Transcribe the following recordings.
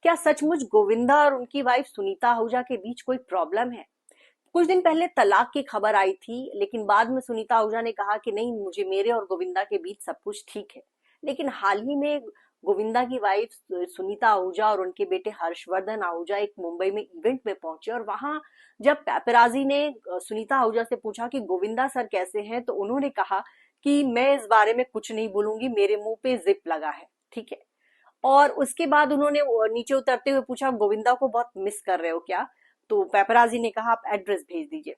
क्या सचमुच गोविंदा और उनकी वाइफ सुनीता आहूजा के बीच कोई प्रॉब्लम है? कुछ दिन पहले तलाक की खबर आई थी, लेकिन बाद में सुनीता आहूजा ने कहा कि नहीं, मुझे मेरे और गोविंदा के बीच सब कुछ ठीक है। लेकिन हाल ही में गोविंदा की वाइफ सुनीता आहूजा और उनके बेटे हर्षवर्धन आहूजा एक मुंबई में इवेंट में पहुंचे, और वहां जब पेपराजी ने सुनीता आहूजा से पूछा कि गोविंदा सर कैसे हैं, तो उन्होंने कहा कि मैं इस बारे में कुछ नहीं बोलूंगी, मेरे मुंह पे जिप लगा है। ठीक है। और उसके बाद उन्होंने वो नीचे उतरते हुए पूछा, गोविंदा को बहुत मिस कर रहे हो क्या? तो पेपराजी ने कहा, आप एड्रेस भेज दीजिए।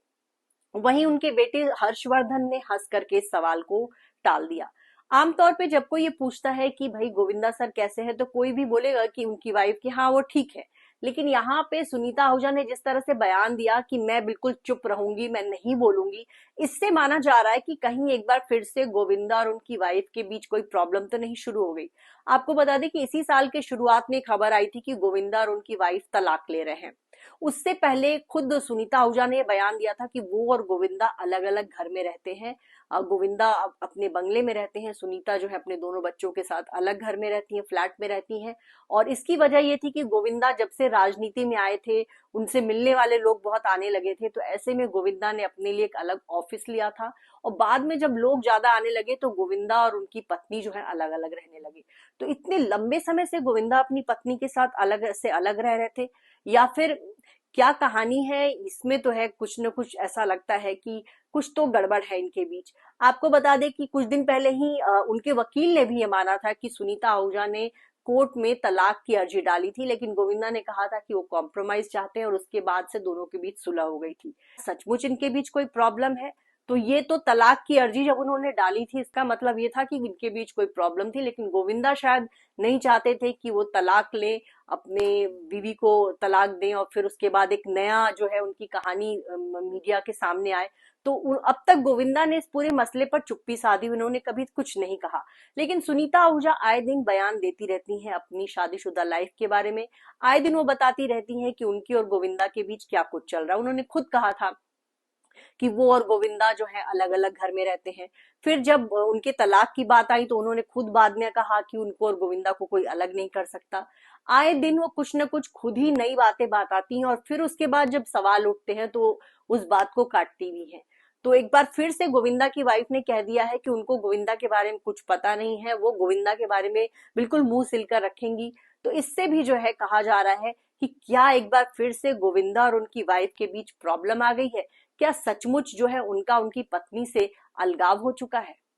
वहीं उनके बेटे हर्षवर्धन ने हंस करके इस सवाल को टाल दिया। आमतौर पे जब कोई ये पूछता है कि भाई गोविंदा सर कैसे हैं, तो कोई भी बोलेगा कि उनकी वाइफ की हाँ वो ठीक है। लेकिन यहाँ पे सुनीता आहूजा ने जिस तरह से बयान दिया कि मैं बिल्कुल चुप रहूंगी, मैं नहीं बोलूंगी, इससे माना जा रहा है कि कहीं एक बार फिर से गोविंदा और उनकी वाइफ के बीच कोई प्रॉब्लम तो नहीं शुरू हो गई। आपको बता दें कि इसी साल के शुरुआत में खबर आई थी कि गोविंदा और उनकी वाइफ तलाक ले रहे हैं। उससे पहले खुद सुनीता आहूजा ने बयान दिया था कि वो और गोविंदा अलग अलग घर में रहते हैं। गोविंदा अपने बंगले में रहते हैं, सुनीता जो है अपने दोनों बच्चों के साथ अलग घर में रहती हैं, फ्लैट में रहती हैं। और इसकी वजह ये थी कि गोविंदा जब से राजनीति में आए थे, उनसे मिलने वाले लोग बहुत आने लगे थे, तो ऐसे में गोविंदा ने अपने लिए एक अलग ऑफिस लिया था। और बाद में जब लोग ज्यादा आने लगे तो गोविंदा और उनकी पत्नी जो है अलग अलग रहने लगे। तो इतने लंबे समय से गोविंदा अपनी पत्नी के साथ अलग से अलग रह रहे थे, या फिर क्या कहानी है इसमें? तो है कुछ न कुछ, ऐसा लगता है कि कुछ तो गड़बड़ है इनके बीच। आपको बता दें कि कुछ दिन पहले ही उनके वकील ने भी ये माना था कि सुनीता आहूजा ने कोर्ट में तलाक की अर्जी डाली थी, लेकिन गोविंदा ने कहा था कि वो कॉम्प्रोमाइज चाहते हैं, और उसके बाद से दोनों के बीच सुलह हो गई थी। सचमुच इनके बीच कोई प्रॉब्लम है? तो ये तो तलाक की अर्जी जब उन्होंने डाली थी, इसका मतलब ये था कि इनके बीच कोई प्रॉब्लम थी, लेकिन गोविंदा शायद नहीं चाहते थे कि वो तलाक लें, अपने बीवी को तलाक दें, और फिर उसके बाद एक नया जो है उनकी कहानी मीडिया के सामने आए। तो अब तक गोविंदा ने इस पूरे मसले पर चुप्पी साधी, उन्होंने कभी कुछ नहीं कहा। लेकिन सुनीता आहूजा आए दिन बयान देती रहती हैं अपनी शादीशुदा लाइफ के बारे में। आए दिन वो बताती रहती हैं कि उनकी और गोविंदा के बीच क्या कुछ चल रहा है। उन्होंने खुद कहा था कि वो और गोविंदा जो है अलग अलग घर में रहते हैं। फिर जब उनके तलाक की बात आई तो उन्होंने खुद बाद में कहा कि उनको और गोविंदा को कोई अलग नहीं कर सकता। आए दिन वो कुछ न कुछ खुद ही नई बातें बताती हैं, और फिर उसके बाद जब सवाल उठते हैं तो उस बात को काटती भी हैं। तो एक बार फिर से गोविंदा की वाइफ ने कह दिया है कि उनको गोविंदा के बारे में कुछ पता नहीं है, वो गोविंदा के बारे में बिल्कुल मुंह सिलकर रखेंगी। तो इससे भी जो है कहा जा रहा है कि क्या एक बार फिर से गोविंदा और उनकी वाइफ के बीच प्रॉब्लम आ गई है? क्या सचमुच जो है उनका उनकी पत्नी से अलगाव हो चुका है?